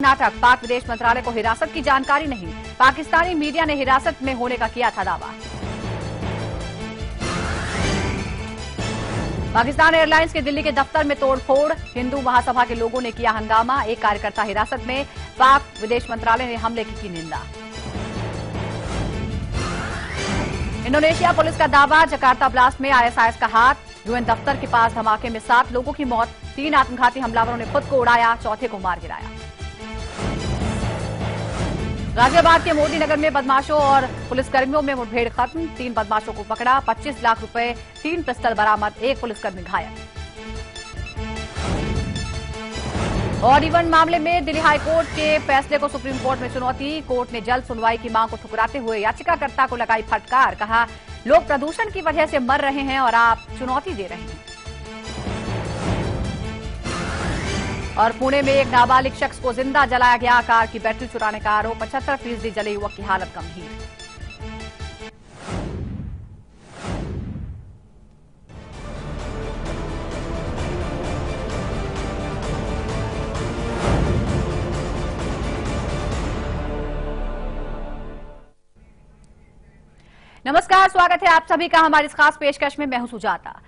नाटक, पाक विदेश मंत्रालय को हिरासत की जानकारी नहीं, पाकिस्तानी मीडिया ने हिरासत में होने का किया था दावा। पाकिस्तान एयरलाइंस के दिल्ली के दफ्तर में तोड़फोड़, हिंदू महासभा के लोगों ने किया हंगामा, एक कार्यकर्ता हिरासत में, पाक विदेश मंत्रालय ने हमले की निंदा। इंडोनेशिया पुलिस का दावा, जकार्ता ब्लास्ट में आईएसआईएस का हाथ, यूएन दफ्तर के पास धमाके में 7 लोगों की मौत, 3 आत्मघाती हमलावरों ने खुद को उड़ाया, चौथे को मार गिराया। गाजियाबाद के मोदी नगर में बदमाशों और पुलिसकर्मियों में मुठभेड़ खत्म, 3 बदमाशों को पकड़ा, 25 लाख रुपए, 3 पिस्टल बरामद, 1 पुलिसकर्मी घायल। और इवन मामले में दिल्ली हाईकोर्ट के फैसले को सुप्रीम कोर्ट में चुनौती, कोर्ट ने जल्द सुनवाई की मांग को ठुकराते हुए याचिकाकर्ता को लगाई फटकार, कहा लोग प्रदूषण की वजह से मर रहे हैं और आप चुनौती दे रहे हैं। और पुणे में एक नाबालिग शख्स को जिंदा जलाया गया, कार की बैटरी चुराने का आरोप, 75% जले युवक की हालत गंभीर। नमस्कार, स्वागत है आप सभी का हमारी इस खास पेशकश में। मैं हूं सुजाता।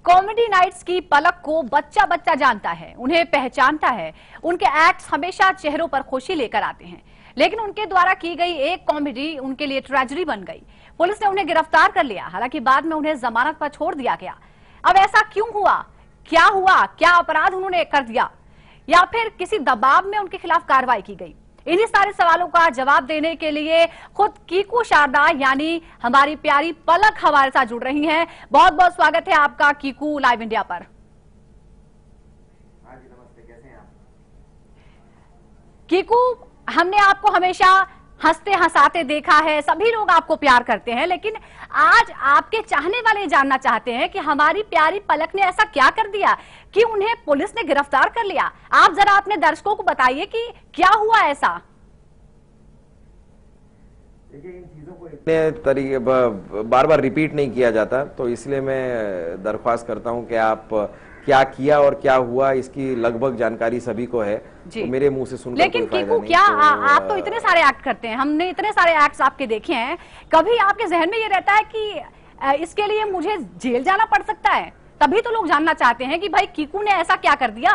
कॉमेडी नाइट्स की पलक को बच्चा बच्चा जानता है, उन्हें पहचानता है। उनके एक्ट्स हमेशा चेहरों पर खुशी लेकर आते हैं, लेकिन उनके द्वारा की गई एक कॉमेडी उनके लिए ट्रेजेडी बन गई। पुलिस ने उन्हें गिरफ्तार कर लिया, हालांकि बाद में उन्हें जमानत पर छोड़ दिया गया। अब ऐसा क्यों हुआ, क्या अपराध उन्होंने कर दिया, या फिर किसी दबाव में उनके खिलाफ कार्रवाई की गई? इन्हीं सारे सवालों का जवाब देने के लिए खुद कीकू शारदा यानी हमारी प्यारी पलक हमारे साथ जुड़ रही हैं। बहुत बहुत स्वागत है आपका कीकू लाइव इंडिया पर। हाँ जी, नमस्ते, कैसे हैं आप? कीकू, हमने आपको हमेशा हंसते हंसाते देखा है, सभी लोग आपको प्यार करते हैं, लेकिन आज आपके चाहने वाले जानना चाहते हैं कि हमारी प्यारी पलक ने ऐसा क्या कर दिया कि उन्हें पुलिस ने गिरफ्तार कर लिया। आप जरा अपने दर्शकों को बताइए कि क्या हुआ ऐसा। देखिए, इन चीजों को इतने तरीके बार बार रिपीट नहीं किया जाता, तो इसलिए मैं दरख्वास्त करता हूं कि आप क्या किया और क्या हुआ इसकी लगभग जानकारी सभी को है, तो मेरे मुंह से सुनकर लेकिन कीकू क्या तो, आप तो इतने सारे एक्ट करते हैं, हमने इतने सारे एक्ट्स आपके देखे हैं, कभी आपके जहन में ये रहता है कि इसके लिए मुझे जेल जाना पड़ सकता है? तभी तो लोग जानना चाहते हैं कि भाई कीकू ने ऐसा क्या कर दिया।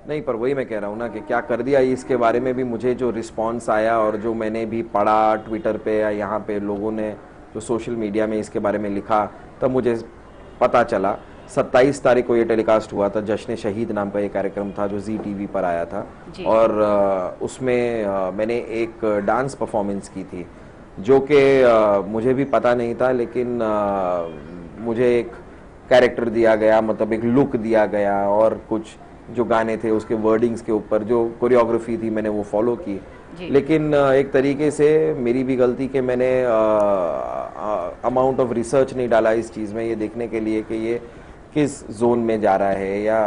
नहीं, पर वही मैं कह रहा हूँ ना कि क्या कर दिया, इसके बारे में भी मुझे जो रिस्पांस आया और जो मैंने भी पढ़ा ट्विटर पे या यहाँ पे लोगों ने जो सोशल मीडिया में इसके बारे में लिखा, तब मुझे पता चला। 27 तारीख को ये टेलीकास्ट हुआ था, जश्न शहीद नाम का ये कार्यक्रम था जो जी टीवी पर आया था, और उसमें मैंने एक डांस परफॉर्मेंस की थी जो कि मुझे भी पता नहीं था, लेकिन मुझे एक कैरेक्टर दिया गया, मतलब एक लुक दिया गया, और कुछ जो गाने थे उसके वर्डिंग्स के ऊपर जो कोरियोग्राफी थी मैंने वो फॉलो की। लेकिन एक तरीके से मेरी भी गलती कि मैंने अमाउंट ऑफ रिसर्च नहीं डाला इस चीज़ में, ये देखने के लिए कि ये किस जोन में जा रहा है या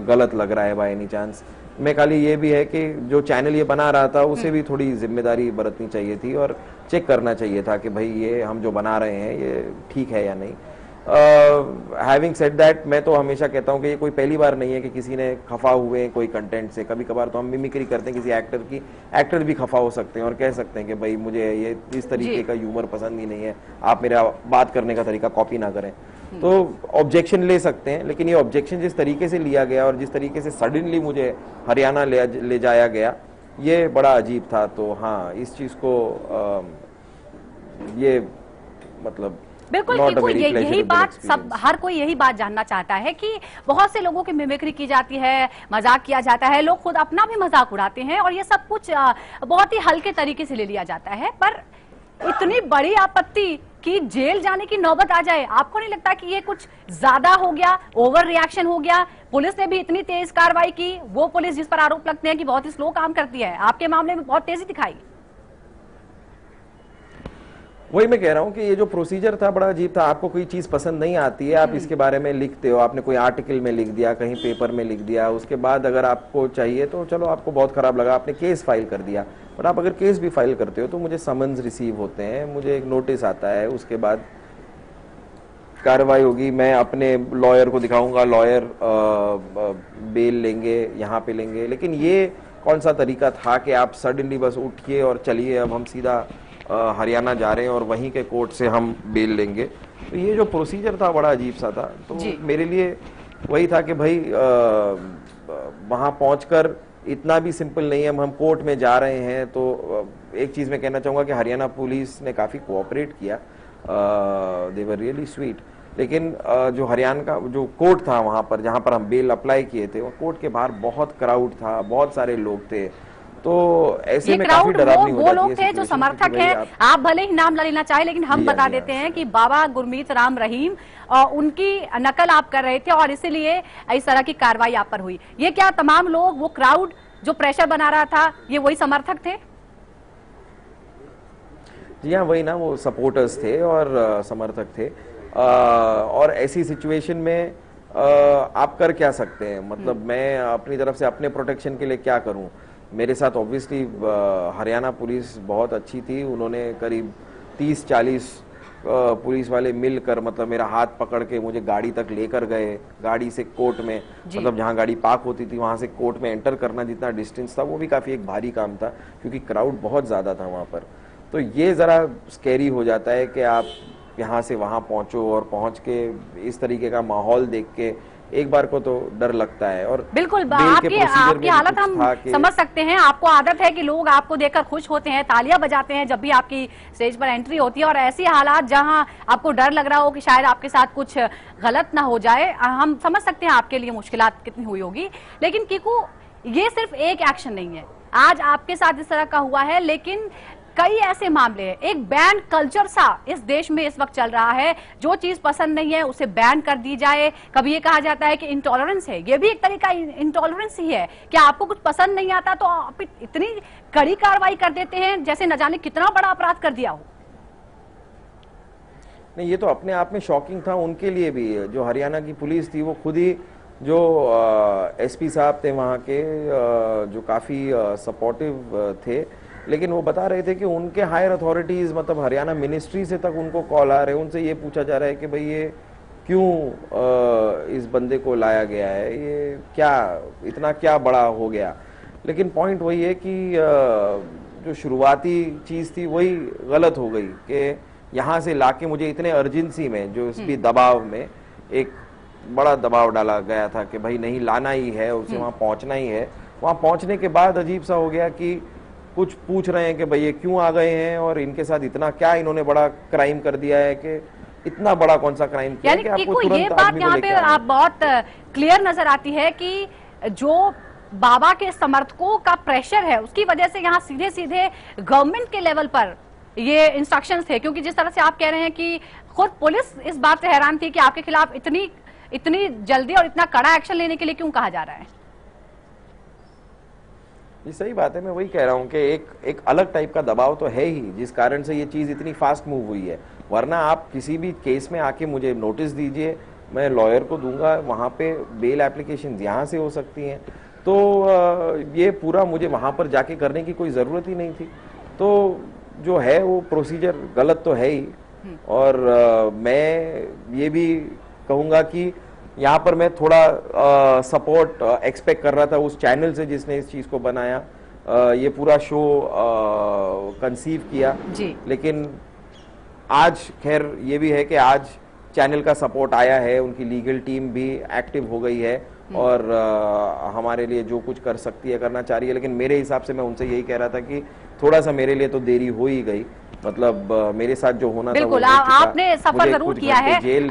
गलत लग रहा है बाय एनी चांस। मैं खाली ये भी है कि जो चैनल ये बना रहा था उसे भी थोड़ी जिम्मेदारी बरतनी चाहिए थी और चेक करना चाहिए था कि भाई ये हम जो बना रहे हैं ये ठीक है या नहीं। हैविंग सेड दैट, मैं तो हमेशा कहता हूँ कि ये कोई पहली बार नहीं है कि किसी ने खफा हुए कोई कंटेंट से। कभी कभार तो हम मिमिक्री करते हैं किसी एक्टर की, एक्टर भी खफा हो सकते हैं और कह सकते हैं कि भाई मुझे ये इस तरीके का ह्यूमर पसंद ही नहीं है, आप मेरा बात करने का तरीका कॉपी ना करें, तो ऑब्जेक्शन ले सकते हैं। लेकिन ये ऑब्जेक्शन जिस तरीके से लिया गया और जिस तरीके से सडनली मुझे हरियाणा ले जाया गया, ये बड़ा अजीब था। तो हाँ, इस चीज को ये मतलब बिल्कुल यही बात सब हर कोई यही बात जानना चाहता है कि बहुत से लोगों की मिमिक्री की जाती है, मजाक किया जाता है, लोग खुद अपना भी मजाक उड़ाते हैं और ये सब कुछ बहुत ही हल्के तरीके से ले लिया जाता है। पर इतनी बड़ी आपत्ति कि जेल जाने की नौबत आ जाए, आपको नहीं लगता कि ये कुछ ज्यादा हो गया, ओवर रिएक्शन हो गया? पुलिस ने भी इतनी तेज कार्रवाई की, वो पुलिस जिस पर आरोप लगते हैं कि बहुत ही स्लो काम करती है, आपके मामले में बहुत तेजी दिखाई। वही मैं कह रहा हूँ कि ये जो प्रोसीजर था बड़ा अजीब था। आपको कोई चीज पसंद नहीं आती है, आप इसके बारे में लिखते हो, आपने कोई आर्टिकल में लिख दिया, कहीं पेपर में लिख दिया, उसके बाद अगर आपको चाहिए तो चलो आपको बहुत खराब लगा, आपने केस फाइल कर दिया। बट आप अगर केस भी फाइल करते हो तो मुझे समन्स रिसीव होते हैं, मुझे एक नोटिस आता है, उसके बाद कार्रवाई होगी, मैं अपने लॉयर को दिखाऊंगा, लॉयर बेल लेंगे, यहाँ पे लेंगे। लेकिन ये कौन सा तरीका था कि आप सडनली बस उठिए और चलिए अब हम सीधा हरियाणा जा रहे हैं और वहीं के कोर्ट से हम बेल लेंगे। तो ये जो प्रोसीजर था बड़ा अजीब सा था। तो मेरे लिए वही था कि भाई वहां पहुंचकर इतना भी सिंपल नहीं है। हम कोर्ट में जा रहे हैं। तो एक चीज मैं कहना चाहूंगा कि हरियाणा पुलिस ने काफी कोऑपरेट किया, दे वर रियली स्वीट। लेकिन जो हरियाणा का जो कोर्ट था वहां पर जहां पर हम बेल अप्लाई किए थे, वो कोर्ट के बाहर बहुत क्राउड था, बहुत सारे लोग थे। तो ऐसे में काफी डरावनी हो जाती है। वो लोग थे जो समर्थक हैं, आप भले ही नाम न लेना चाहे, लेकिन हम बता देते हैं कि बाबा गुरमीत राम रहीम उनकी नकल आप कर रहे थे और इसीलिए इस तरह की कार्रवाई आप पर हुई। ये क्या तमाम लोग, वो क्राउड जो प्रेशर बना रहा था, ये वही समर्थक थे? जी हाँ, वही ना, वो सपोर्टर्स थे और समर्थक थे। और ऐसी सिचुएशन में आप कर क्या सकते हैं? मतलब मैं अपनी तरफ से अपने प्रोटेक्शन के लिए क्या करूं? मेरे साथ ऑब्वियसली हरियाणा पुलिस बहुत अच्छी थी। उन्होंने करीब 30-40 पुलिस वाले मिलकर मतलब मेरा हाथ पकड़ के मुझे गाड़ी तक लेकर गए। गाड़ी से कोर्ट में, मतलब जहां गाड़ी पार्क होती थी वहां से कोर्ट में एंटर करना जितना डिस्टेंस था, वो भी काफी एक भारी काम था क्योंकि क्राउड बहुत ज्यादा था वहां पर। तो ये जरा स्कैरी हो जाता है कि आप यहाँ से वहां पहुंचो और पहुंच के इस तरीके का माहौल देख के एक बार को तो डर लगता है। और बिल्कुल आपकी हालत हम समझ सकते हैं। आपको आदत है कि लोग आपको देखकर खुश होते हैं, तालियां बजाते हैं जब भी आपकी स्टेज पर एंट्री होती है, और ऐसी हालात जहां आपको डर लग रहा हो कि शायद आपके साथ कुछ गलत ना हो जाए, हम समझ सकते हैं आपके लिए मुश्किलात कितनी हुई होगी। लेकिन कीकू, ये सिर्फ एक एक्शन नहीं है, आज आपके साथ इस तरह का हुआ है, लेकिन कई ऐसे मामले हैं। एक बैन कल्चर सा इस देश में इस वक्त चल रहा है, जो चीज पसंद नहीं है उसे बैन कर दी जाए। कभी ये कहा जाता है कि इंटॉलरेंस है, ये भी एक तरीका इंटॉलरेंस ही है कि आपको कुछ पसंद नहीं आता तो आप इतनी कड़ी कार्रवाई कर देते हैं जैसे न जाने कितना बड़ा अपराध कर दिया हो। नहीं, ये तो अपने आप में शॉकिंग था उनके लिए भी। जो हरियाणा की पुलिस थी वो खुद ही, जो एसपी साहब थे वहाँ के, जो काफी सपोर्टिव थे, लेकिन वो बता रहे थे कि उनके हायर अथॉरिटीज, मतलब हरियाणा मिनिस्ट्री से तक उनको कॉल आ रहे हैं, उनसे ये पूछा जा रहा है कि भाई ये क्यों इस बंदे को लाया गया है, ये क्या इतना क्या बड़ा हो गया। लेकिन पॉइंट वही है कि जो शुरुआती चीज थी वही गलत हो गई कि यहाँ से लाके मुझे इतने अर्जेंसी में, जो इस दबाव में, एक बड़ा दबाव डाला गया था कि भाई नहीं, लाना ही है उसे, वहां पहुंचना ही है। वहां पहुंचने के बाद अजीब सा हो गया कि कुछ पूछ रहे हैं कि भाई ये क्यों आ गए हैं और इनके साथ इतना क्या इन्होंने बड़ा क्राइम कर दिया है, कि इतना बड़ा कौन सा क्राइम किया कि आपको तुरंत ये बात यहाँ पे आप बहुत क्लियर नजर आती है कि जो बाबा के समर्थकों का प्रेशर है उसकी वजह से यहाँ सीधे सीधे गवर्नमेंट के लेवल पर ये इंस्ट्रक्शंस थे। क्योंकि जिस तरह से आप कह रहे हैं कि खुद पुलिस इस बात से हैरान थी कि आपके खिलाफ इतनी जल्दी और इतना कड़ा एक्शन लेने के लिए क्यों कहा जा रहा है। ये सही बात है, मैं वही कह रहा हूँ कि एक अलग टाइप का दबाव तो है ही, जिस कारण से ये चीज इतनी फास्ट मूव हुई है। वरना आप किसी भी केस में आके मुझे नोटिस दीजिए, मैं लॉयर को दूंगा, वहां पे बेल एप्लीकेशन यहाँ से हो सकती हैं। तो ये पूरा मुझे वहां पर जाके करने की कोई जरूरत ही नहीं थी। तो जो है वो प्रोसीजर गलत तो है ही। और मैं ये भी कहूंगा कि यहाँ पर मैं थोड़ा सपोर्ट एक्सपेक्ट कर रहा था उस चैनल से जिसने इस चीज को बनाया, ये पूरा शो कंसीव किया जी। लेकिन आज खैर ये भी है कि आज चैनल का सपोर्ट आया है, उनकी लीगल टीम भी एक्टिव हो गई है और हमारे लिए जो कुछ कर सकती है करना चाह रही है। लेकिन मेरे हिसाब से मैं उनसे यही कह रहा था कि थोड़ा सा मेरे लिए तो देरी हो ही गई। मतलब मेरे साथ जो होना था बिल्कुल आपने सफर जरूर किया है जेल।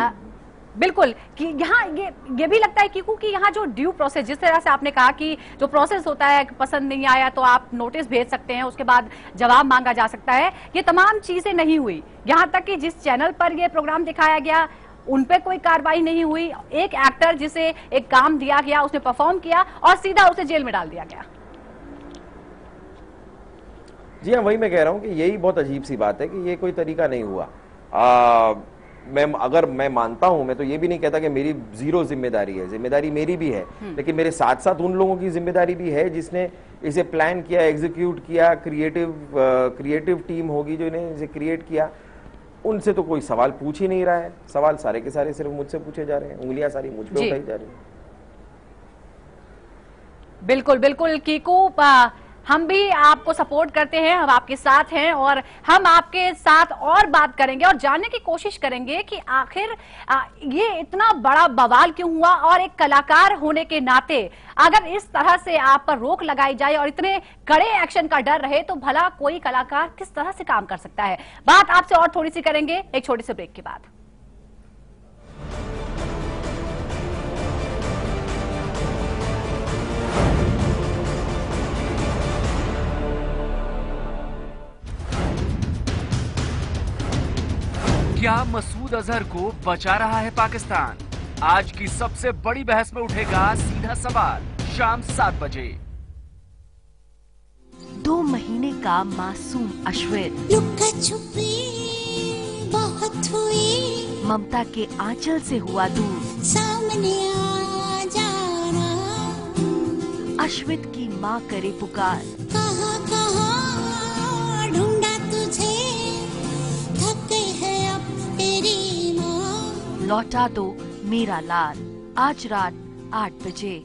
बिल्कुल कि यहाँ ये भी लगता है कि यहाँ जो ड्यू प्रोसेस, जिस तरह से आपने कहा कि जो प्रोसेस होता है, पसंद नहीं आया तो आप नोटिस भेज सकते हैं, उसके बाद जवाब मांगा जा सकता है, ये तमाम चीजें नहीं हुई। यहाँ तक कि जिस चैनल पर ये प्रोग्राम दिखाया गया उन पे कोई कार्रवाई नहीं हुई। एक एक्टर जिसे एक काम दिया गया उसने परफॉर्म किया और सीधा उसे जेल में डाल दिया गया। जी हाँ, वही मैं कह रहा हूँ कि यही बहुत अजीब सी बात है कि ये कोई तरीका नहीं हुआ। मैं मानता हूं, मैं तो ये भी नहीं कहता कि मेरी जीरो जिम्मेदारी है, जिम्मेदारी मेरी भी है, लेकिन मेरे साथ साथ उन लोगों की जिम्मेदारी भी है जिसने इसे प्लान किया, एग्जीक्यूट किया, क्रिएटिव टीम होगी जो इन्हें इसे क्रिएट किया। उनसे तो कोई सवाल पूछ ही नहीं रहा है। सवाल सारे के सारे सिर्फ मुझसे पूछे जा रहे हैं, उंगलियां सारी मुझ पे उठाई जा रही हैं। बिल्कुल बिल्कुल कीकू, हम भी आपको सपोर्ट करते हैं, हम आपके साथ हैं और हम आपके साथ और बात करेंगे और जानने की कोशिश करेंगे कि आखिर ये इतना बड़ा बवाल क्यों हुआ और एक कलाकार होने के नाते अगर इस तरह से आप पर रोक लगाई जाए और इतने कड़े एक्शन का डर रहे तो भला कोई कलाकार किस तरह से काम कर सकता है। बात आपसे और थोड़ी सी करेंगे एक छोटे से ब्रेक के बाद। क्या मसूद अजहर को बचा रहा है पाकिस्तान? आज की सबसे बड़ी बहस में उठेगा सीधा सवाल, शाम 7 बजे। 2 महीने का मासूम अश्वित लुका छुपी बहुत हुई, ममता के आंचल से हुआ दूर। सामने आ जाना, अश्वित की माँ करे पुकार। कहाँ कहाँ ढूंढा तुझे, थक गई है अब तेरी माँ। लौटा दो मेरा लाल, आज रात 8 बजे।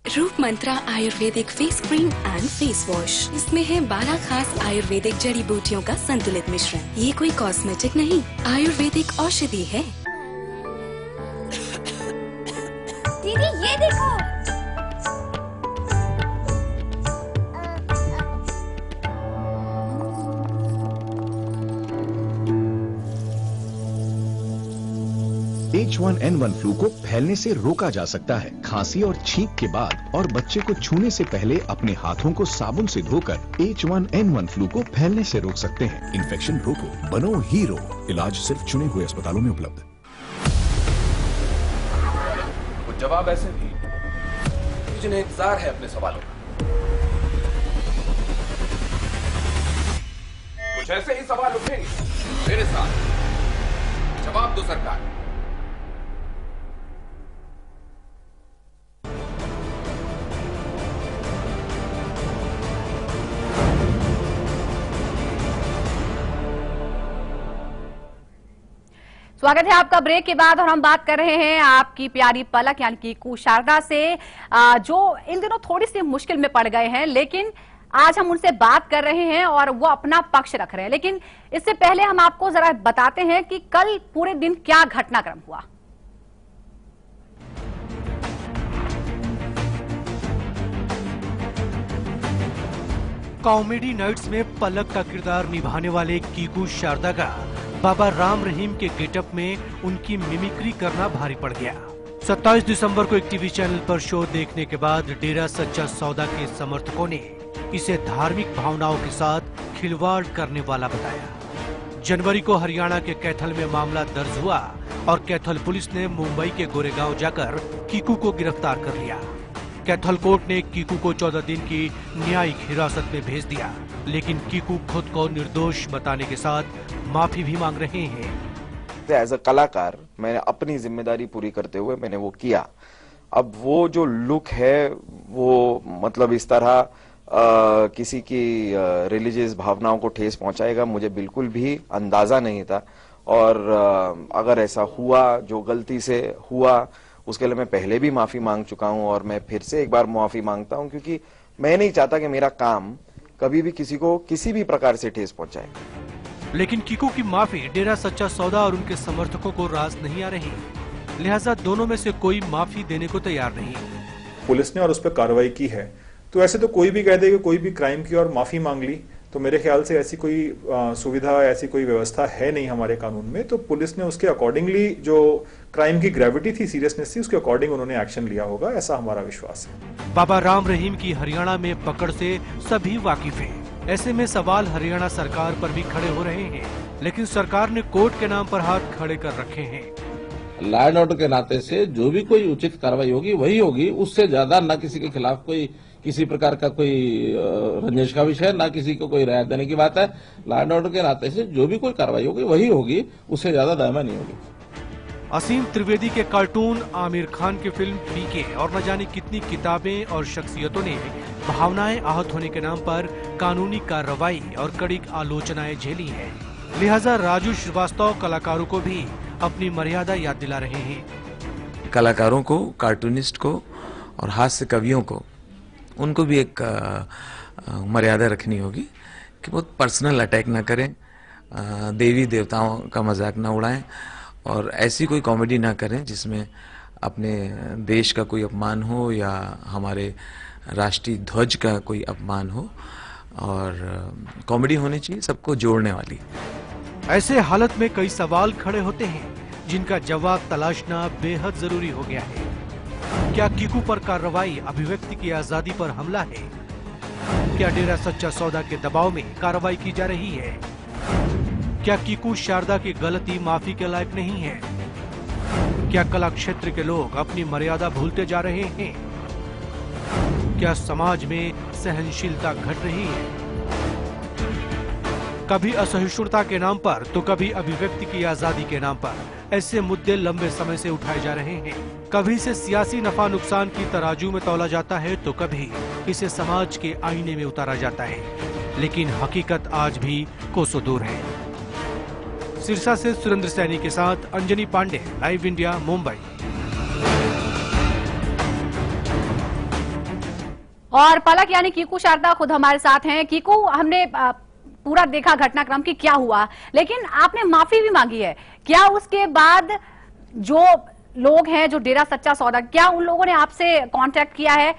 Roop Mantra ayurvedic face cream and face wash. इसमें है 12 खास आयुर्वेदिक जड़ी बूटियों का संतुलित मिश्रण। ये कोई कॉस्मेटिक नहीं, आयुर्वेदिक औषधि है। दीदी ये देखो, H1N1 फ्लू को फैलने से रोका जा सकता है। खांसी और छींक के बाद और बच्चे को छूने से पहले अपने हाथों को साबुन से धोकर H1N1 फ्लू को फैलने से रोक सकते हैं। इन्फेक्शन रोको, बनो हीरो। इलाज सिर्फ चुने हुए अस्पतालों में उपलब्ध। कुछ जवाब ऐसे भी जिन्हें इंतजार है अपने सवालों का। कुछ ऐसे ही सवाल उठेंगे मेरे साथ, जवाब दो सरकार। स्वागत है आपका ब्रेक के बाद और हम बात कर रहे हैं आपकी प्यारी पलक यानी कि कीकू शारदा से, जो इन दिनों थोड़ी सी मुश्किल में पड़ गए हैं, लेकिन आज हम उनसे बात कर रहे हैं और वो अपना पक्ष रख रहे हैं। लेकिन इससे पहले हम आपको जरा बताते हैं कि कल पूरे दिन क्या घटनाक्रम हुआ। कॉमेडी नाइट्स में पलक का किरदार निभाने वाले कीकू शारदा का बाबा राम रहीम के गेटअप में उनकी मिमिक्री करना भारी पड़ गया। 27 दिसंबर को एक टीवी चैनल पर शो देखने के बाद डेरा सच्चा सौदा के समर्थकों ने इसे धार्मिक भावनाओं के साथ खिलवाड़ करने वाला बताया। जनवरी को हरियाणा के कैथल में मामला दर्ज हुआ और कैथल पुलिस ने मुंबई के गोरेगांव जाकर कीकू को गिरफ्तार कर लिया। कैथल कोर्ट ने कीकू को 14 दिन की न्यायिक हिरासत में भेज दिया, लेकिन कीकू खुद को निर्दोष बताने के साथ माफी भी मांग रहे हैं। एज अ कलाकार मैंने अपनी जिम्मेदारी पूरी करते हुए मैंने वो किया। अब वो जो लुक है वो मतलब इस तरह किसी की रिलीजियस भावनाओं को ठेस पहुंचाएगा मुझे बिल्कुल भी अंदाजा नहीं था। और अगर ऐसा हुआ, जो गलती से हुआ, उसके लिए मैं पहले भी माफी मांग चुका हूं और मैं फिर से एक बार माफी मांगता हूं, क्योंकि मैं नहीं चाहता कि मेरा काम कभी भी किसी को किसी भी प्रकार से ठेस पहुंचाए। लेकिन कीकू की माफी डेरा सच्चा सौदा और उनके समर्थकों को रास नहीं आ रही, लिहाजा दोनों में से कोई माफी देने को तैयार नहीं। पुलिस ने और उस पर कार्रवाई की है, तो ऐसे तो कोई भी कह दे कि कोई भी क्राइम की और माफी मांग ली, तो मेरे ख्याल से ऐसी कोई सुविधा, ऐसी कोई व्यवस्था है नहीं हमारे कानून में। तो पुलिस ने उसके अकॉर्डिंगली जो क्राइम की ग्रेविटी थी, सीरियसनेस थी, उसके अकॉर्डिंग उन्होंने एक्शन लिया होगा, ऐसा हमारा विश्वास है। बाबा राम रहीम की हरियाणा में पकड़ से सभी वाकिफ हैं। ऐसे में सवाल हरियाणा सरकार पर भी खड़े हो रहे हैं, लेकिन सरकार ने कोर्ट के नाम पर हाथ खड़े कर रखे हैं। लॉ एंड ऑर्डर के नाते से जो भी कोई उचित कार्रवाई होगी वही होगी, उससे ज्यादा न किसी के खिलाफ कोई किसी प्रकार का कोई रंजिश का विषय, ना किसी को कोई राहत देने की बात है। लॉ एंड ऑर्डर के नाते से जो भी कोई कार्रवाई होगी वही होगी, उससे ज्यादा दायमा नहीं होगी। असीम त्रिवेदी के कार्टून, आमिर खान की फिल्म पीके और न जाने कितनी किताबें और शख्सियतों ने भावनाएं आहत होने के नाम पर कानूनी कार्रवाई और कड़ी आलोचनाएं झेली हैं। लिहाजा राजू श्रीवास्तव कलाकारों को भी अपनी मर्यादा याद दिला रहे हैं। कलाकारों को, कार्टूनिस्ट को और हास्य कवियों को, उनको भी एक मर्यादा रखनी होगी कि बहुत पर्सनल अटैक ना करें, देवी देवताओं का मजाक ना उड़ाएं और ऐसी कोई कॉमेडी ना करें जिसमें अपने देश का कोई अपमान हो या हमारे राष्ट्रीय ध्वज का कोई अपमान हो। और कॉमेडी होनी चाहिए सबको जोड़ने वाली। ऐसे हालत में कई सवाल खड़े होते हैं जिनका जवाब तलाशना बेहद जरूरी हो गया है। क्या कीकू पर कार्रवाई अभिव्यक्ति की आजादी पर हमला है? क्या डेरा सच्चा सौदा के दबाव में कार्रवाई की जा रही है? क्या कीकू शारदा की गलती माफी के लायक नहीं है? क्या कला क्षेत्र के लोग अपनी मर्यादा भूलते जा रहे हैं? क्या समाज में सहनशीलता घट रही है? कभी असहिष्णुता के नाम पर तो कभी अभिव्यक्ति की आजादी के नाम पर ऐसे मुद्दे लंबे समय से उठाए जा रहे हैं। कभी इसे सियासी नफा नुकसान की तराजू में तौला जाता है तो कभी इसे समाज के आईने में उतारा जाता है, लेकिन हकीकत आज भी कोसों दूर है। सिरसा से सुरेंद्र सैनी के साथ अंजनी पांडे, लाइव इंडिया, मुंबई। और पलक यानी कीकू शारदा खुद हमारे साथ हैं। कीकू, हमने पूरा देखा घटनाक्रम की क्या हुआ, लेकिन आपने माफी भी मांगी है। क्या उसके बाद जो लोग हैं, जो डेरा सच्चा सौदा, क्या उन लोगों ने आपसे कांटेक्ट किया है?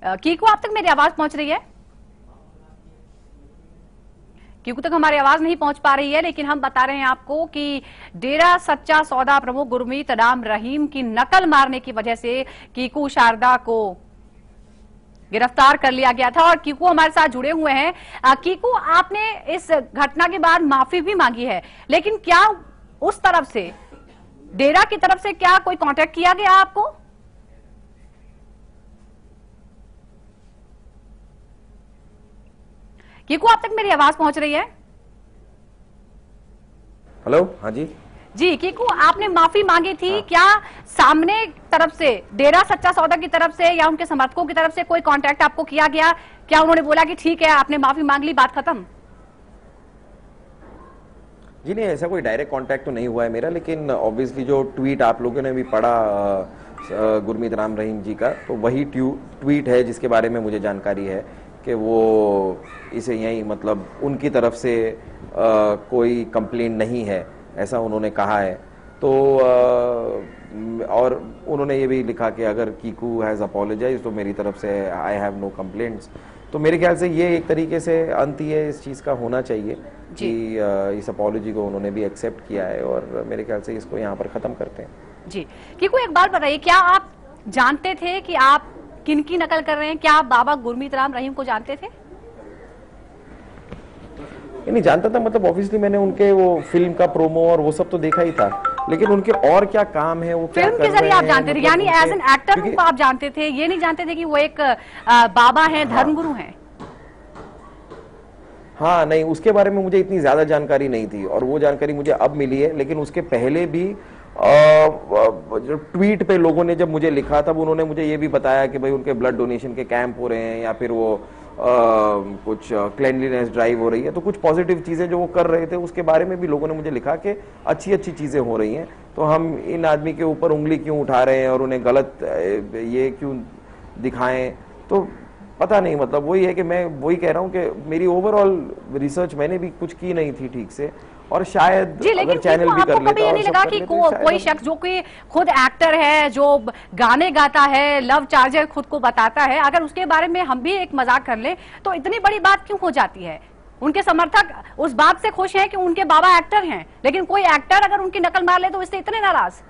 कीकू, आप तक मेरी आवाज पहुंच रही है? कीकू तक हमारी आवाज नहीं पहुंच पा रही है, लेकिन हम बता रहे हैं आपको कि डेरा सच्चा सौदा प्रमुख गुरमीत राम रहीम की नकल मारने की वजह से कीकू शारदा को गिरफ्तार कर लिया गया था। और कीकू हमारे साथ जुड़े हुए हैं। कीकू, आपने इस घटना के बाद माफी भी मांगी है, लेकिन क्या उस तरफ से, डेरा की तरफ से, क्या कोई कांटेक्ट किया गया आपको? कीकू, आप तक मेरी आवाज पहुंच रही है? हेलो, हाँ जी जी। कीकू, आपने माफी मांगी थी। हाँ। क्या सामने तरफ से, डेरा सच्चा सौदा की तरफ से या उनके समर्थकों की तरफ से कोई कांटेक्ट आपको किया गया? क्या उन्होंने बोला कि ठीक है, आपने माफी मांग ली, बात खत्म? जी नहीं, ऐसा कोई डायरेक्ट कांटेक्ट तो नहीं हुआ है मेरा, लेकिन ऑब्वियसली जो ट्वीट आप लोगों ने भी पढ़ा गुरमीत राम रहीम जी का, तो वही ट्वीट है जिसके बारे में मुझे जानकारी है कि वो इसे यही, मतलब उनकी तरफ से कोई कंप्लेंट नहीं है, ऐसा उन्होंने कहा है। तो और उन्होंने ये भी लिखा कि अगर कीकू हैज़ अपोलोजाइज तो मेरी तरफ से आई हैव नो कंप्लेंट्स। तो मेरे ख्याल से ये एक तरीके से अंत ही है, इस चीज़ का होना चाहिए कि इस अपॉलोजी को उन्होंने भी एक्सेप्ट किया है और मेरे ख्याल से इसको यहाँ पर ख़त्म करते हैं। जी, कीकू, एक बात बताइए, क्या आप जानते थे कि आप किनकी नकल कर रहे हैं? क्या आप बाबा गुरमीत राम रहीम को जानते थे? नहीं जानता था, मतलब ऑब्वियसली मैंने उनके वो फिल्म का प्रोमो और वो सब तो देखा ही था, लेकिन उनके और क्या काम है, वो फिल्म के जरिए आप जानते थे, यानी एज एन एक्टर उनको आप जानते थे, ये नहीं जानते थे कि वो एक बाबा हैं, धर्मगुरु हैं? हाँ, नहीं, उसके बारे में मुझे इतनी ज्यादा जानकारी नहीं थी और वो जानकारी मुझे अब मिली है। लेकिन उसके पहले भी जो ट्वीट पे लोगों ने जब मुझे लिखा, तब उन्होंने मुझे ये भी बताया कि भाई उनके ब्लड डोनेशन के कैंप हो रहे हैं या फिर वो कुछ क्लेanलीनेस ड्राइव हो रही है, तो कुछ पॉजिटिव चीजें जो वो कर रहे थे उसके बारे में भी लोगों ने मुझे लिखा कि अच्छी अच्छी चीजें हो रही हैं। तो हम इन आदमी के ऊपर उंगली क्यों उठा रहे हैं और उन्हें गलत ये क्यों दिखाएं? तो पता नहीं, मतलब वही है कि मैं वही कह रहा हूँ कि मेरी ओवरऑल रिसर्च मैंने भी कुछ की नहीं थी ठीक से, और शायद अगर चैनल भी कर लेता, ये नहीं लगा कि कोई शख्स जो कि खुद एक्टर है, जो गाने गाता है, लव चार्जर खुद को बताता है, अगर उसके बारे में हम भी एक मजाक कर ले तो इतनी बड़ी बात क्यों हो जाती है? उनके समर्थक उस बात से खुश हैं कि उनके बाबा एक्टर हैं, लेकिन कोई एक्टर अगर उनकी नकल मार ले तो इससे इतने नाराज।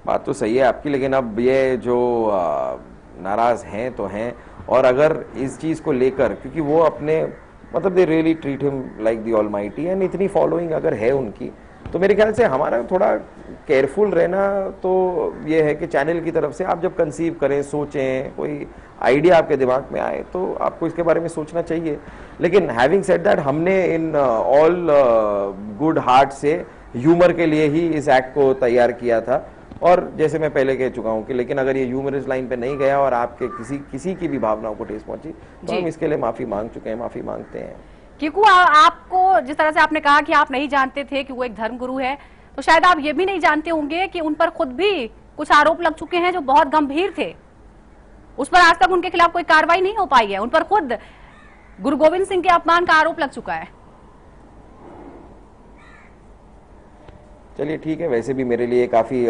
बात तो सही है आपकी, लेकिन अब ये जो नाराज हैं तो हैं, और अगर इस चीज को लेकर, क्योंकि वो अपने मतलब they really treat him like the almighty, and इतनी फॉलोइंग अगर है उनकी, तो मेरे ख्याल से हमारा थोड़ा केयरफुल रहना तो ये है कि चैनल की तरफ से आप जब कंसीव करें, सोचें, कोई आइडिया आपके दिमाग में आए तो आपको इसके बारे में सोचना चाहिए। लेकिन हैविंग सेड दैट, हमने इन ऑल गुड हार्ट से ह्यूमर के लिए ही इस एक्ट को तैयार किया था, और जैसे मैं पहले कह चुका हूं कि लेकिन अगर ये ह्यूमरस लाइन पे नहीं गया और आपके किसी की भी भावनाओं को ठेस पहुंची तो हम इसके लिए माफी मांग चुके हैं, माफी मांगते हैं। क्योंकि आपको जिस तरह से आपने कहा कि आप नहीं जानते थे कि वो एक धर्मगुरु है, तो शायद आप ये भी नहीं जानते होंगे कि उन पर खुद भी कुछ आरोप लग चुके हैं जो बहुत गंभीर थे। उस पर आज तक उनके खिलाफ कोई कार्रवाई नहीं हो पाई है। उन पर खुद गुरु गोविंद सिंह के अपमान का आरोप लग चुका है। चलिए ठीक है, वैसे भी मेरे लिए काफी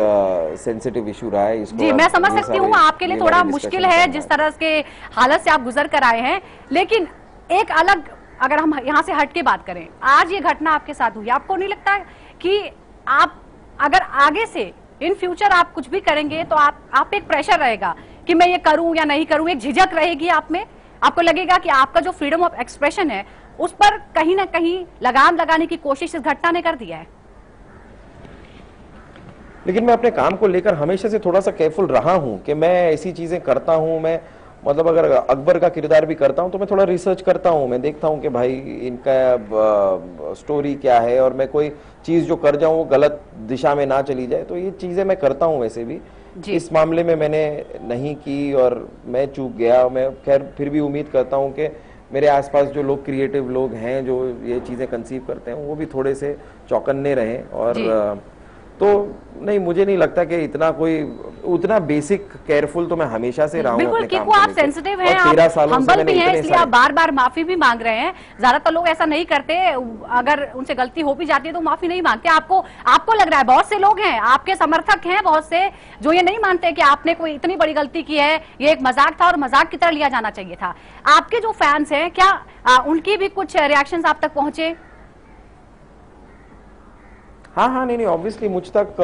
सेंसिटिव इशू रहा है इसको। जी मैं समझ सकती हूँ, आपके लिए थोड़ा मुश्किल है जिस तरह के हालत से आप गुजर कर आए हैं, लेकिन एक अलग अगर हम यहाँ से हट के बात करें, आज ये घटना आपके साथ हुई, आपको नहीं लगता कि आप अगर आगे से इन फ्यूचर आप कुछ भी करेंगे तो आप पे एक प्रेशर रहेगा कि मैं ये करूं या नहीं करूं, एक झिझक रहेगी आप में, आपको लगेगा कि आपका जो फ्रीडम ऑफ एक्सप्रेशन है उस पर कहीं ना कहीं लगाम लगाने की कोशिश इस घटना ने कर दिया है। लेकिन मैं अपने काम को लेकर हमेशा से थोड़ा सा केयरफुल रहा हूं कि मैं ऐसी चीजें करता हूं। मैं मतलब अगर अकबर का किरदार भी करता हूं तो मैं थोड़ा रिसर्च करता हूं, मैं देखता हूं कि भाई इनका स्टोरी क्या है और मैं कोई चीज जो कर जाऊं वो गलत दिशा में ना चली जाए, तो ये चीजें मैं करता हूं। वैसे भी इस मामले में मैंने नहीं की और मैं चूक गया। मैं खैर फिर भी उम्मीद करता हूं कि मेरे आसपास जो लोग क्रिएटिव लोग हैं जो ये चीजें कंसीव करते हैं वो भी थोड़े से चौकन्ने रहें। और तो नहीं, मुझे नहीं लगता कि इतना कोई उतना बेसिक केयरफुल तो मैं हमेशा से रहा हूं। बिल्कुल, क्योंकि आप सेंसिटिव हैं, आप हम्बल भी हैं, इसलिए आप बार बार माफी भी मांग रहे हैं। ज्यादातर लोग ऐसा नहीं करते, अगर उनसे गलती हो भी जाती है तो माफी नहीं मांगते। आपको लग रहा है, बहुत से लोग हैं, आपके समर्थक हैं बहुत से, जो ये नहीं मानते कि आपने कोई इतनी बड़ी गलती की है, ये एक मजाक था और मजाक की तरह लिया जाना चाहिए था। आपके जो फैंस हैं, क्या उनकी भी कुछ रिएक्शंस आप तक पहुंचे? हाँ, नहीं, ऑब्वियसली मुझ तक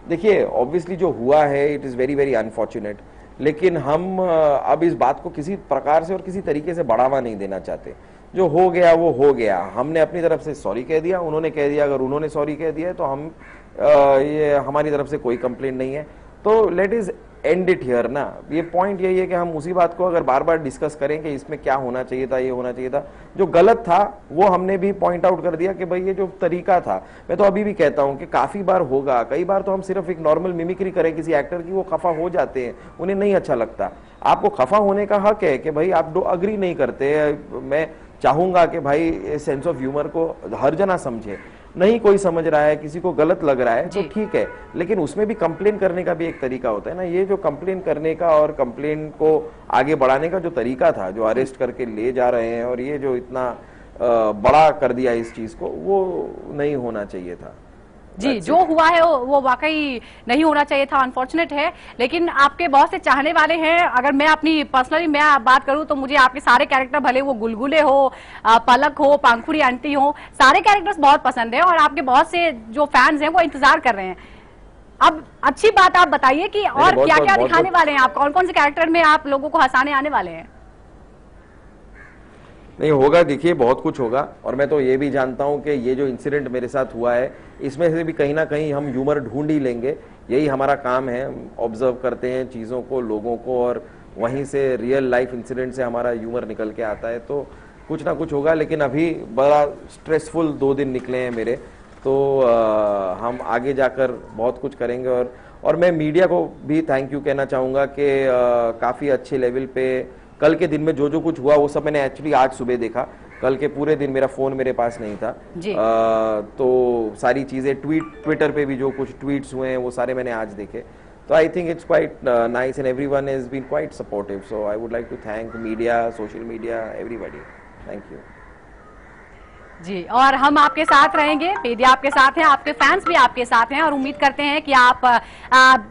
देखिए, ऑब्वियसली जो हुआ है it is very very unfortunate, लेकिन हम अब इस बात को किसी प्रकार से और किसी तरीके से बढ़ावा नहीं देना चाहते। जो हो गया वो हो गया, हमने अपनी तरफ से सॉरी कह दिया, उन्होंने कह दिया, अगर उन्होंने सॉरी कह दिया तो हम ये हमारी तरफ से कोई कंप्लेंट नहीं है, तो let is end it here ना। ये पॉइंट यही है कि हम उसी बात को अगर बार बार डिस्कस करें कि इसमें क्या होना चाहिए था, ये होना चाहिए था, जो गलत था वो हमने भी पॉइंट आउट कर दिया कि भाई ये जो तरीका था। मैं तो अभी भी कहता हूं कि काफी बार होगा, कई बार तो हम सिर्फ एक नॉर्मल मिमिक्री करें किसी एक्टर की, वो खफा हो जाते हैं, उन्हें नहीं अच्छा लगता। आपको खफा होने का हक है कि भाई आप अग्री नहीं करते। मैं चाहूंगा कि भाई सेंस ऑफ ह्यूमर को हर जना समझे, नहीं कोई समझ रहा है, किसी को गलत लग रहा है तो ठीक है, लेकिन उसमें भी कंप्लेन करने का भी एक तरीका होता है ना। ये जो कंप्लेन करने का और कंप्लेन को आगे बढ़ाने का जो तरीका था, जो अरेस्ट करके ले जा रहे हैं और ये जो इतना बड़ा कर दिया इस चीज को, वो नहीं होना चाहिए था। जी, जो हुआ है वो वाकई नहीं होना चाहिए था, अनफॉर्चुनेट है। लेकिन आपके बहुत से चाहने वाले हैं। अगर मैं अपनी पर्सनली मैं बात करूं तो मुझे आपके सारे कैरेक्टर, भले वो गुलगुले हो, पलक हो, पांखुड़ी आंटी हो, सारे कैरेक्टर्स बहुत पसंद है और आपके बहुत से जो फैंस हैं वो इंतजार कर रहे हैं। अब अच्छी बात आप बताइए कि और क्या क्या दिखाने वाले हैं आप, कौन कौन से कैरेक्टर में आप लोगों को हंसाने आने वाले हैं? नहीं होगा, देखिए बहुत कुछ होगा। और मैं तो ये भी जानता हूं कि ये जो इंसिडेंट मेरे साथ हुआ है इसमें से भी कहीं ना कहीं हम ह्यूमर ढूंढ ही लेंगे। यही हमारा काम है, ऑब्जर्व करते हैं चीज़ों को, लोगों को, और वहीं से रियल लाइफ इंसिडेंट से हमारा ह्यूमर निकल के आता है। तो कुछ ना कुछ होगा, लेकिन अभी बड़ा स्ट्रेसफुल 2 दिन निकले हैं मेरे, तो हम आगे जाकर बहुत कुछ करेंगे। और मैं मीडिया को भी थैंक यू कहना चाहूँगा कि काफ़ी अच्छे लेवल पे कल के दिन में जो कुछ हुआ वो सब मैंने एक्चुअली आज सुबह देखा। कल के पूरे दिन मेरा फोन मेरे पास नहीं था तो सारी चीजें ट्विटर पे भी जो कुछ ट्वीट्स हुए हैं वो सारे मैंने आज देखे। तो I think it's quite nice and everyone has been quite supportive, so I would like to thank media, social media, everybody. Thank you जी। और हम आपके साथ रहेंगे, मीडिया आपके साथ हैं, आपके फैंस भी आपके साथ हैं और उम्मीद करते हैं कि आप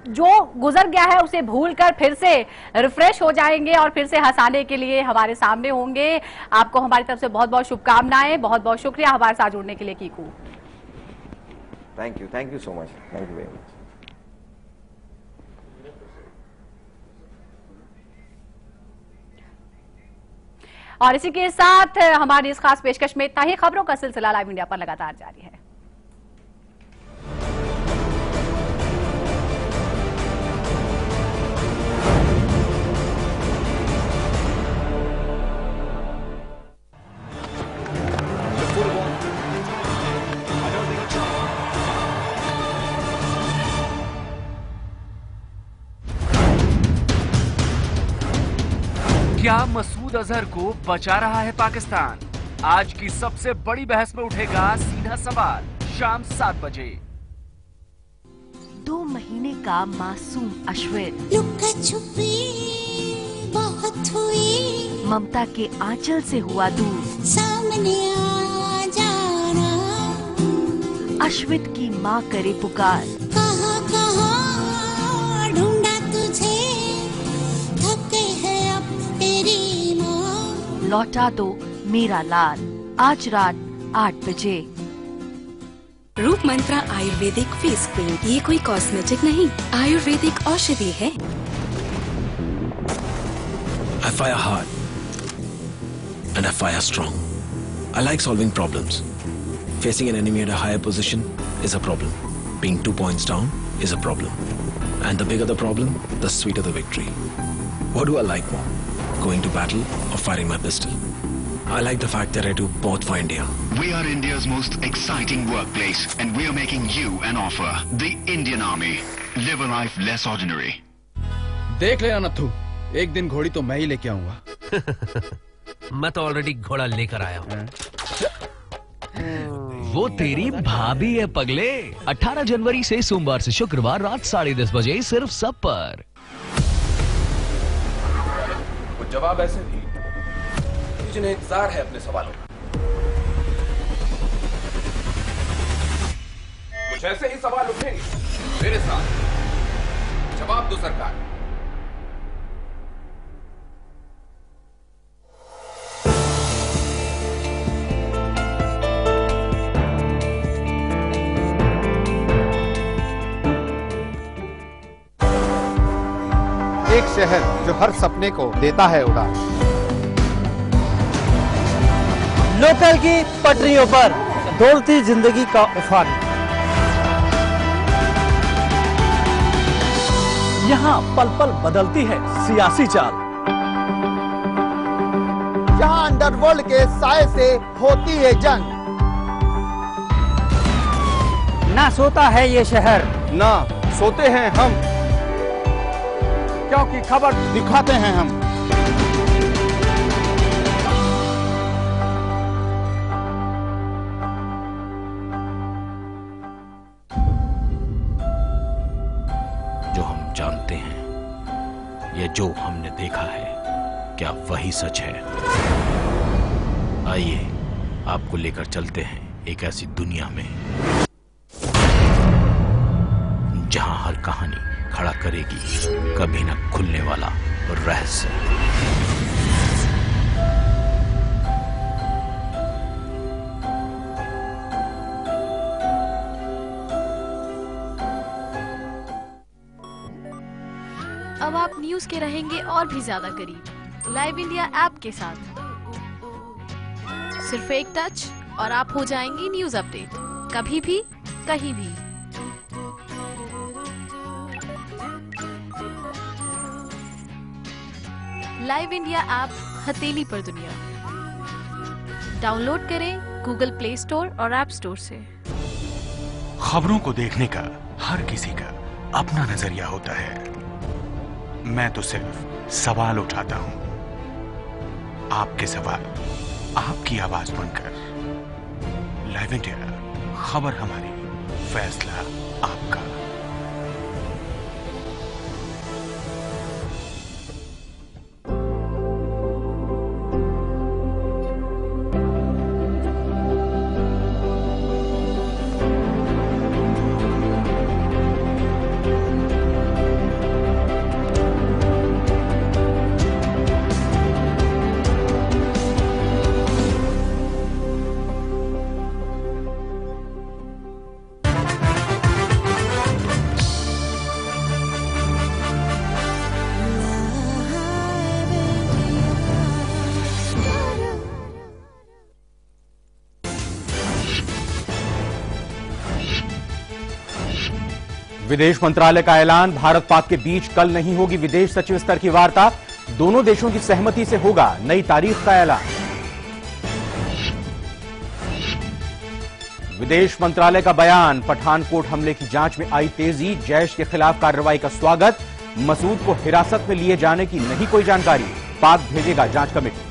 जो गुजर गया है उसे भूलकर फिर से रिफ्रेश हो जाएंगे और फिर से हंसाने के लिए हमारे सामने होंगे। आपको हमारी तरफ से बहुत बहुत शुभकामनाएं, बहुत बहुत शुक्रिया हमारे साथ जुड़ने के लिए Kiku. Thank you so much, thank you very much. और इसी के साथ हमारी इस खास पेशकश में इतना ही। खबरों का सिलसिला लाइव इंडिया पर लगातार जारी है। क्या मसूद अजहर को बचा रहा है पाकिस्तान? आज की सबसे बड़ी बहस में उठेगा सीधा सवाल, शाम 7 बजे। 2 महीने का मासूम अश्विन लुका छुपी बहुत हुई, ममता के आंचल से हुआ दूर। सामने आ जाना, अश्वित की माँ करे पुकार। कहाँ कहाँ ढूंढा तुझे, थके है अब तेरी माँ। लौटा दो मेरा लाल, आज रात 8 बजे। रूप मंत्रा आयुर्वेदिक फेस क्रीम, ये कोई कॉस्मेटिक नहीं, आयुर्वेदिक औषधि है। I fire hard and I fire strong. I like solving problems. Facing an enemy at a higher position is a problem. Being 2 points down is a problem. And the bigger the problem, the sweeter the victory. What do I like more? Going to battle or firing my pistol? I like the fact that I do both for India. We are India's most exciting workplace and we are making you an offer. The Indian Army. Live a life less ordinary. देख लेना नथु, एक दिन घोड़ी तो मैं ही लेके आऊंगा। मैं तो ऑलरेडी घोड़ा लेकर आया हूँ। वो तेरी भाभी है पगले। 18 जनवरी से सोमवार से शुक्रवार रात 10:30 बजे सिर्फ सब पर। कुछ जवाब ऐसे भी जिन्हें इंतजार है अपने सवालों का। कुछ ऐसे ही सवाल उठेंगे मेरे साथ, जवाब दो सरकार। एक शहर जो हर सपने को देता है उड़ान। लोकल की पटरियों पर दौड़ती जिंदगी का उफान। यहाँ पल पल बदलती है सियासी चाल। जहाँ अंडरवर्ल्ड के साए से होती है जंग। ना सोता है ये शहर, ना सोते हैं हम, क्योंकि खबर दिखाते हैं हम। जो हम जानते हैं या जो हमने देखा है, क्या वही सच है? आइए आपको लेकर चलते हैं एक ऐसी दुनिया में जहां हर कहानी खड़ा करेगी कभी न खुलने वाला रहस्य। अब आप न्यूज के रहेंगे और भी ज्यादा करीब लाइव इंडिया ऐप के साथ। सिर्फ एक टच और आप हो जाएंगे न्यूज अपडेट, कभी भी कहीं भी। लाइव इंडिया ऐप हथेली पर दुनिया। डाउनलोड करें गूगल प्ले स्टोर और ऐप स्टोर से। खबरों को देखने का हर किसी का अपना नजरिया होता है। मैं तो सिर्फ सवाल उठाता हूं, आपके सवाल आपकी आवाज बनकर। लाइव इंडिया, खबर हमारी, फैसला आपका। विदेश मंत्रालय का ऐलान, भारत पाक के बीच कल नहीं होगी विदेश सचिव स्तर की वार्ता, दोनों देशों की सहमति से होगा नई तारीख का ऐलान। विदेश मंत्रालय का बयान, पठानकोट हमले की जांच में आई तेजी, जैश के खिलाफ कार्रवाई का स्वागत, मसूद को हिरासत में लिए जाने की नहीं कोई जानकारी। पाक भेजेगा जांच कमेटी।